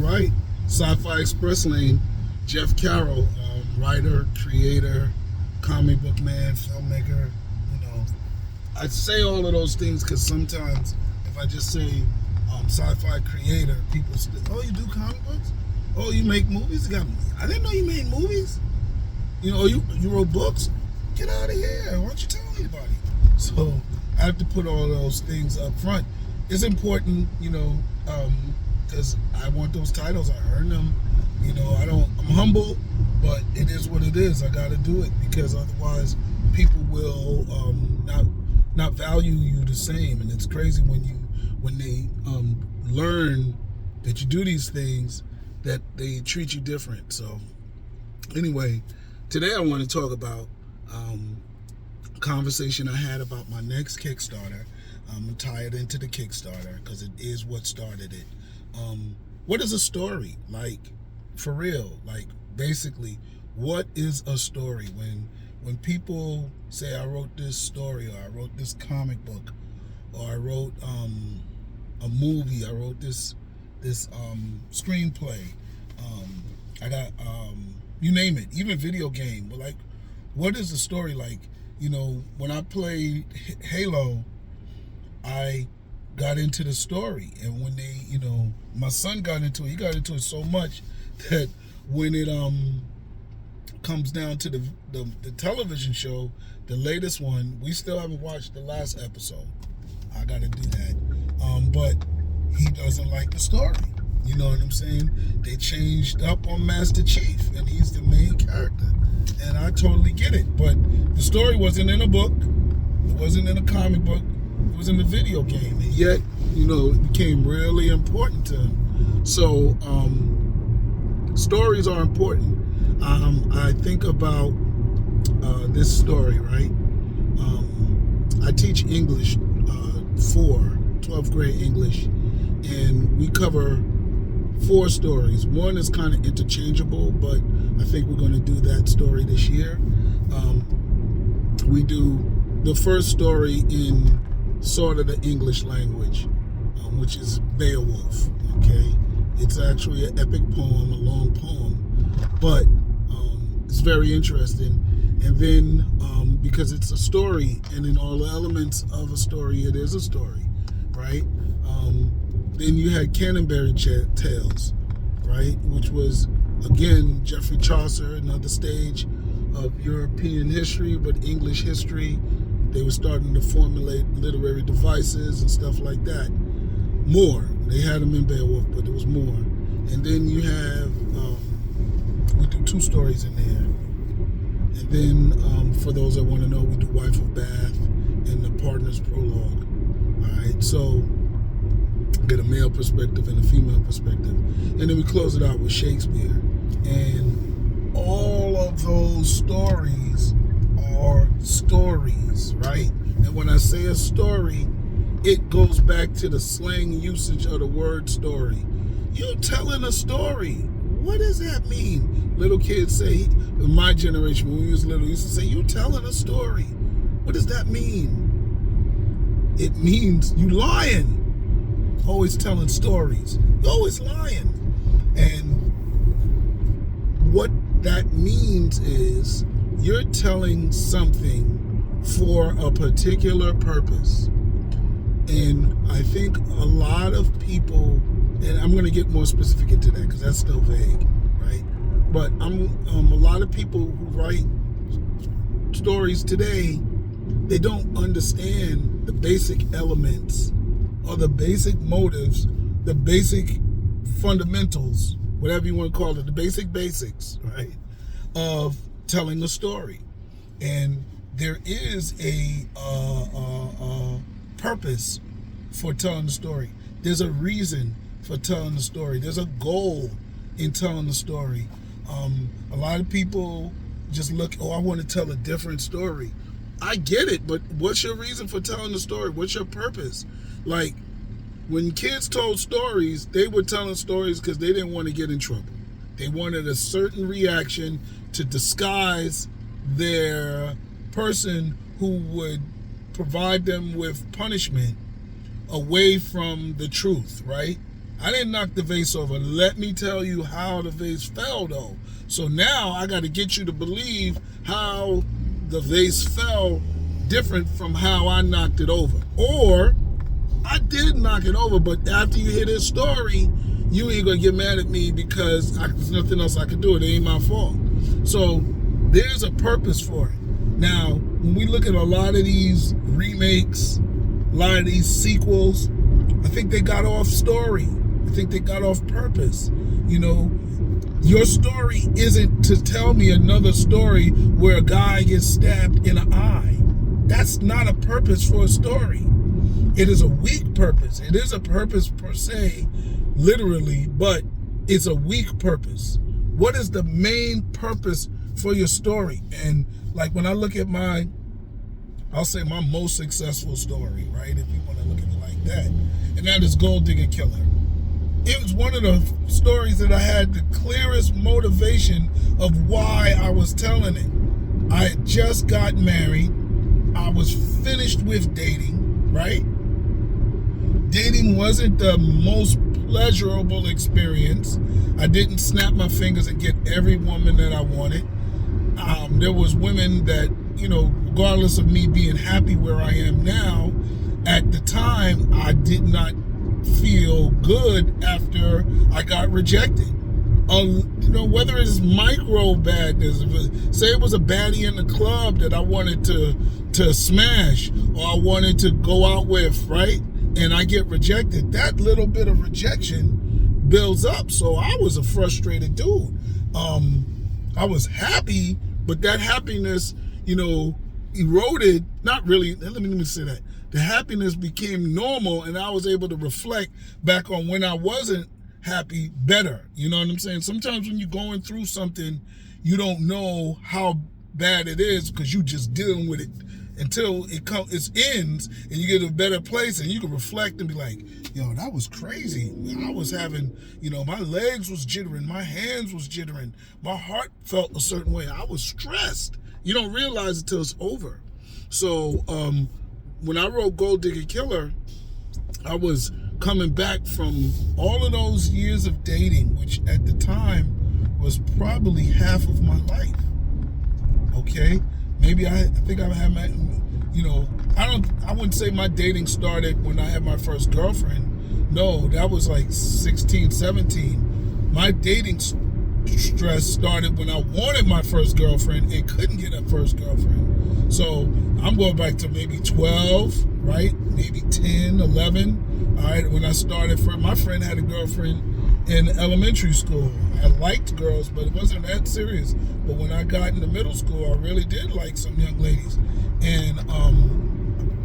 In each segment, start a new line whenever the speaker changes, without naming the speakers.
right. Sci-Fi Express Lane, Jeff Carroll, writer, creator, comic book man, filmmaker. You know, I say all of those things because sometimes if I just say sci-fi creator, people still, oh, you do comic books? Oh, you make movies? I didn't know you made movies. You know, you wrote books? Get out of here. Why don't you tell anybody? So I have to put all those things up front. It's important, you know, because I want those titles. I earn them. You know, I'm humble, but it is what it is. I got to do it because otherwise people will not value you the same. And it's crazy when they learn that you do these things, that they treat you different. So anyway, today I want to talk about a conversation I had about my next Kickstarter. I'm going to tie it into the Kickstarter because it is what started it. What is a story? Like, for real, like, basically, what is a story? When people say, I wrote this story, or I wrote this comic book, or I wrote a movie, I wrote this screenplay, I got, you name it, even video game, but like, what is the story? Like, you know, when I played Halo, I got into the story, and when they, you know, my son got into it, he got into it so much that when it comes down to the television show, the latest one, we still haven't watched the last episode. I got to do that, but he doesn't like the story. You know what I'm saying? They changed up on Master Chief, and he's the main character, and I totally get it. But the story wasn't in a book, it wasn't in a comic book, it was in the video game, and yet, you know, it became really important to him. So stories are important. I think about this story, right? I teach English for 12th grade English, and we cover 4 stories. One is kind of interchangeable, but I think we're going to do that story this year. We do the first story in sort of the English language, which is Beowulf. Okay, it's actually an epic poem, a long poem, but it's very interesting. And then because it's a story, and in all the elements of a story, it is a story, right? Then you had Canterbury Tales, right, which was, again, Geoffrey Chaucer, another stage of European history, but English history. They were starting to formulate literary devices and stuff like that. More. They had them in Beowulf, but there was more. And then you have, we do 2 stories in there. And then, for those that want to know, we do Wife of Bath and the Partner's Prologue. All right, so get a male perspective and a female perspective. And then we close it out with Shakespeare. And all of those stories are stories, right? And when I say a story, it goes back to the slang usage of the word story. You're telling a story. What does that mean? Little kids say, in my generation, when we was little, we used to say, you telling a story. What does that mean? It means you lying. Always telling stories. You're always lying. And what that means is you're telling something for a particular purpose. And I think a lot of people, and I'm going to get more specific into that because that's still vague, right? But a lot of people who write stories today, they don't understand the basic elements or the basic motives, the basic fundamentals, whatever you want to call it, the basics, right, of telling a story. And there is a purpose for telling the story. There's a reason for telling the story. There's a goal in telling the story. A lot of people just look, oh, I want to tell a different story. I get it, but what's your reason for telling the story? What's your purpose? Like, when kids told stories, they were telling stories because they didn't want to get in trouble. They wanted a certain reaction to disguise their person who would provide them with punishment away from the truth, right? I didn't knock the vase over. Let me tell you how the vase fell, though. So now I got to get you to believe how the vase fell different from how I knocked it over. Or I did knock it over, but after you hear this story, you ain't going to get mad at me because there's nothing else I can do. It ain't my fault. So there's a purpose for it. Now, when we look at a lot of these remakes, a lot of these sequels, I think they got off story. I think they got off purpose. You know, your story isn't to tell me another story where a guy gets stabbed in the eye. That's not a purpose for a story. It is a weak purpose. It is a purpose per se, literally, but it's a weak purpose. What is the main purpose for your story? And like when I look at I'll say my most successful story, right? If you want to look at it like that. And that is Gold Digger Killer. It was one of the stories that I had the clearest motivation of why I was telling it. I had just got married. I was finished with dating, right? Dating wasn't the most pleasurable experience. I didn't snap my fingers and get every woman that I wanted. There was women that, you know, regardless of me being happy where I am now, at the time, I did not feel good after I got rejected. You know, whether it's micro badness, say it was a baddie in the club that I wanted to smash or I wanted to go out with, right? And I get rejected. That little bit of rejection builds up. So I was a frustrated dude. I was happy, but that happiness, you know, eroded. Not really. Let me say that. The happiness became normal, and I was able to reflect back on when I wasn't happy better. You know what I'm saying? Sometimes when you're going through something, you don't know how bad it is because you just dealing with it until it ends and you get a better place and you can reflect and be like, yo, that was crazy. I was having, you know, my legs was jittering, my hands was jittering, my heart felt a certain way. I was stressed. You don't realize it till it's over. So when I wrote Gold Digger Killer, I was coming back from all of those years of dating, which at the time was probably half of my life. Okay? Maybe I think I had my, you know, I wouldn't say my dating started when I had my first girlfriend. No, that was like 16, 17. My dating stress started when I wanted my first girlfriend and couldn't get a first girlfriend. So I'm going back to maybe 12, right? Maybe 10, 11. All right, when I started, my friend had a girlfriend in elementary school. I liked girls, but it wasn't that serious. But when I got into middle school, I really did like some young ladies. And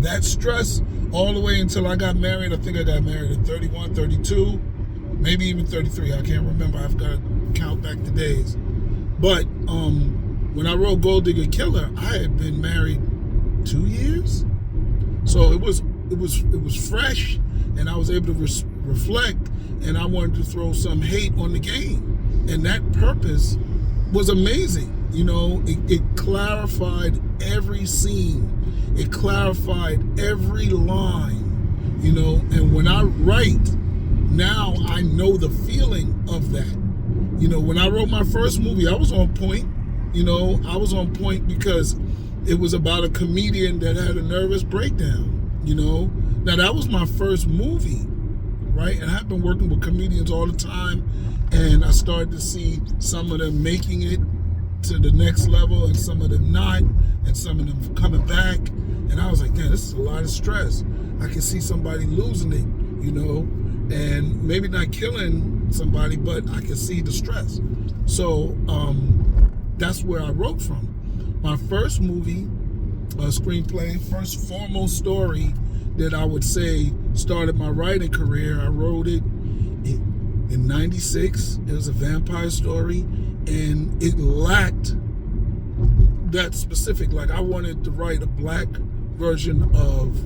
that stress all the way until I got married. I think I got married at 31, 32, maybe even 33. I can't remember. I've got to count back the days. But when I wrote Gold Digger Killer, I had been married 2 years. So it was fresh, and I was able to reflect, and I wanted to throw some hate on the game. And that purpose was amazing. You know, it clarified every scene. It clarified every line, you know, and when I write, now I know the feeling of that. You know, when I wrote my first movie, I was on point. You know, I was on point because it was about a comedian that had a nervous breakdown, you know. Now, that was my first movie, right? And I've been working with comedians all the time, and I started to see some of them making it to the next level and some of them not, and some of them coming back. And I was like, damn, this is a lot of stress. I can see somebody losing it, you know, and maybe not killing somebody, but I can see the stress. So that's where I wrote from. My first movie, screenplay, first formal story that I would say started my writing career, I wrote it in 96. It was a vampire story, and it lacked that specific, like I wanted to write a black version of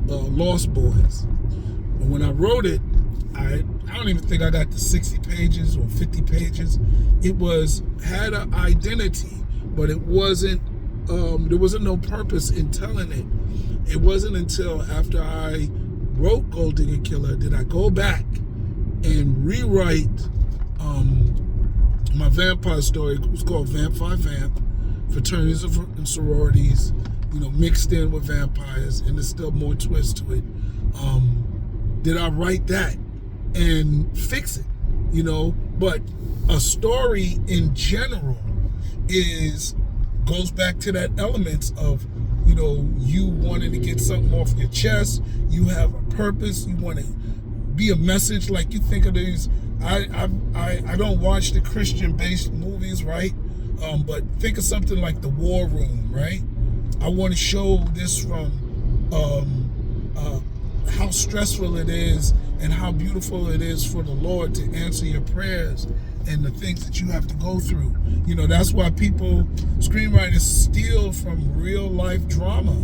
Lost Boys. And when I wrote it, I don't even think I got to 60 pages or 50 pages. It had an identity, but it wasn't, there wasn't no purpose in telling it. It wasn't until after I wrote Gold Digger Killer did I go back and rewrite my vampire story. It was called Vamp 5 Vamp, fraternities and sororities, mixed in with vampires, and there's still more twist to it. Did I write that and fix it? But a story in general goes back to that elements of, you wanting to get something off your chest. You have a purpose. You want to be a message. Like, you think of these. I don't watch the Christian-based movies, right? But think of something like The War Room, right? I want to show this from how stressful it is and how beautiful it is for the Lord to answer your prayers and the things that you have to go through. That's why screenwriters steal from real life drama,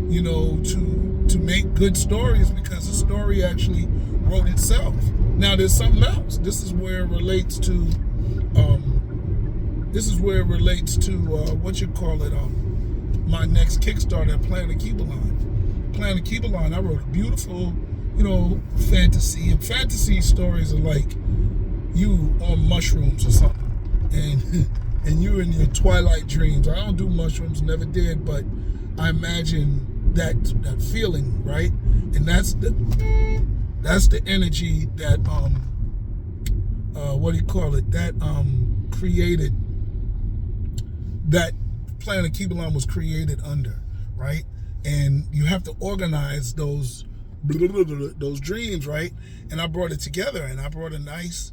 to make good stories, because the story actually wrote itself. Now there's something else. This is where it relates to my next Kickstarter, Plan to Keep Alive. Plan to Keep Alive. I wrote a beautiful, fantasy. And fantasy stories are like you on mushrooms or something, and you're in your twilight dreams. I don't do mushrooms, never did, but I imagine that feeling, right? And that's the energy that created, that Plan to Keep Alive was created under, right? And you have to organize those dreams, right? And I brought it together, and I brought a nice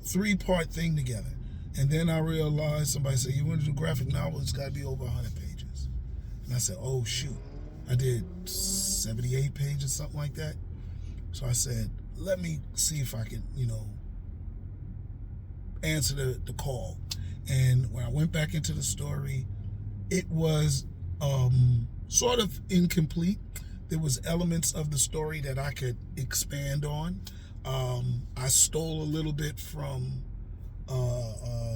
3-part thing together. And then I realized, somebody said, you want to do graphic novel, it's got to be over 100 pages. And I said, oh shoot, I did 78 pages, something like that. So I said, let me see if I can, answer the call. And when I went back into the story, it was sort of incomplete. There was elements of the story that I could expand on. I stole a little bit from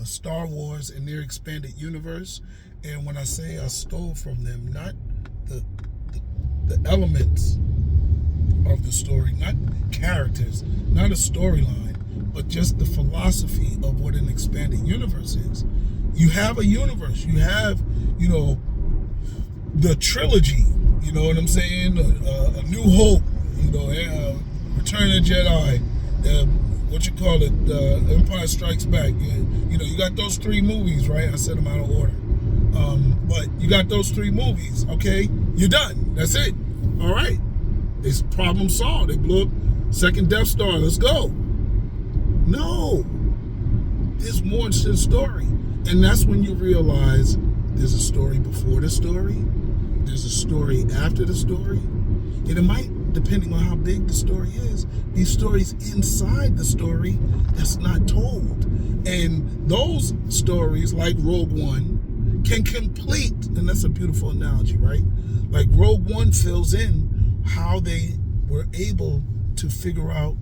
Star Wars and their expanded universe. And when I say I stole from them, not the elements of the story, not characters, not a storyline, but just the philosophy of what an expanded universe is. You have a universe. You have, the trilogy. You know what I'm saying? A New Hope. Return of the Jedi. Empire Strikes Back. You got those 3 movies, right? I said them out of order. But you got those 3 movies, okay? You're done. That's it. All right. It's problem solved. They blew up second Death Star. Let's go. No. There's more to the story. And that's when you realize there's a story before the story. There's a story after the story. And it might, depending on how big the story is, be stories inside the story that's not told. And those stories, like Rogue One, can complete, and that's a beautiful analogy, right? Like Rogue One fills in how they were able to figure out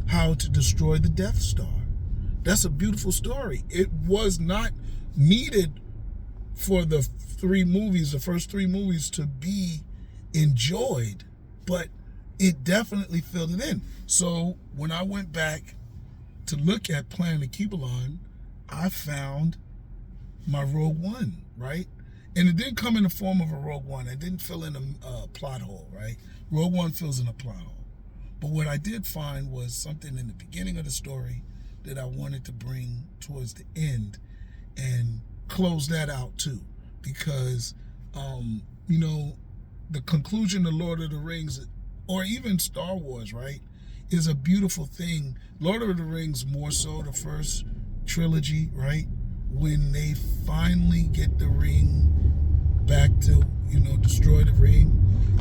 how to destroy the Death Star. That's a beautiful story. It was not needed for the 3 movies, the first 3 movies, to be enjoyed, but it definitely filled it in. So when I went back to look at Plan to Keep Alive, I found my Rogue One, right? And it didn't come in the form of a Rogue One. It didn't fill in a plot hole, right? Rogue One fills in a plot hole. But what I did find was something in the beginning of the story that I wanted to bring towards the end and close that out too. Because, the conclusion of Lord of the Rings, or even Star Wars, right, is a beautiful thing. Lord of the Rings, more so the first trilogy, right? When they finally get the ring back to, destroy the ring,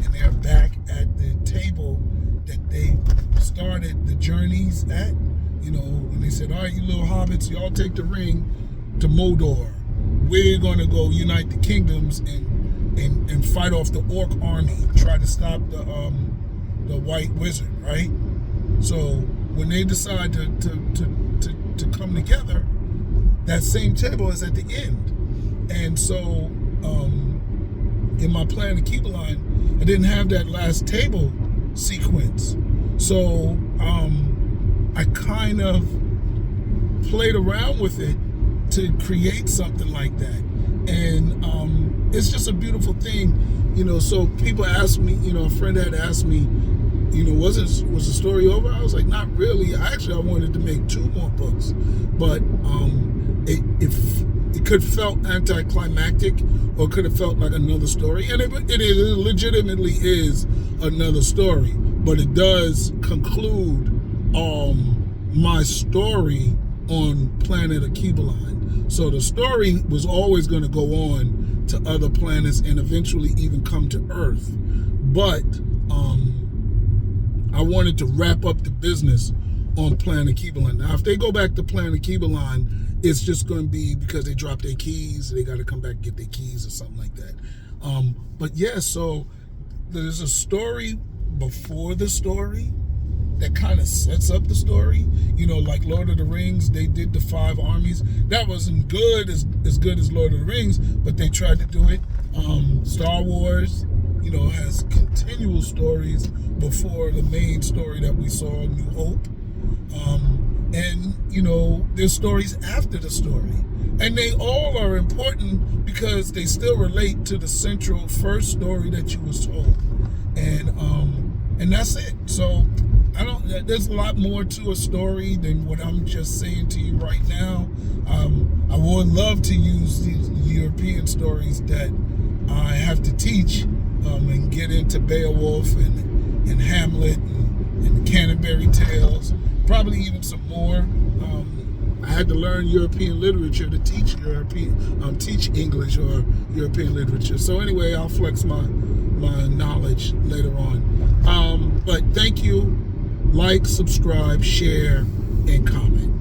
and they're back at the table that they started the journeys at, when they said, all right, you little hobbits, y'all take the ring to Mordor. We're going to go unite the kingdoms and fight off the orc army, try to stop the white wizard, right? So when they decide to come together, that same table is at the end. And so in my Plan to Keep Alive, I didn't have that last table sequence. So I kind of played around with it to create something like that. And it's just a beautiful thing, so people ask me, a friend had asked me, was the story over? I was like, not really. I wanted to make 2 more books, but it could have felt anticlimactic, or could have felt like another story, and it legitimately is another story, but it does conclude my story on planet Akibalan. So the story was always going to go on to other planets and eventually even come to Earth, but I wanted to wrap up the business on Planet Akibalan. Now, if they go back to Planet Akibalan, it's just going to be because they dropped their keys. They got to come back and get their keys or something like that. But yeah, so there's a story before the story that kind of sets up the story. Like Lord of the Rings, they did the 5 armies. That wasn't good as good as Lord of the Rings, but they tried to do it. Star Wars, has continual stories before the main story that we saw, New Hope. And there's stories after the story, and they all are important because they still relate to the central first story that you was told, and that's it. So there's a lot more to a story than what I'm just saying to you right now. I would love to use these European stories that I have to teach, and get into Beowulf and Hamlet and Canterbury Tales, probably even some more. I had to learn European literature to teach teach English or European literature. So anyway, I'll flex my knowledge later on. But thank you. Like, subscribe, share, and comment.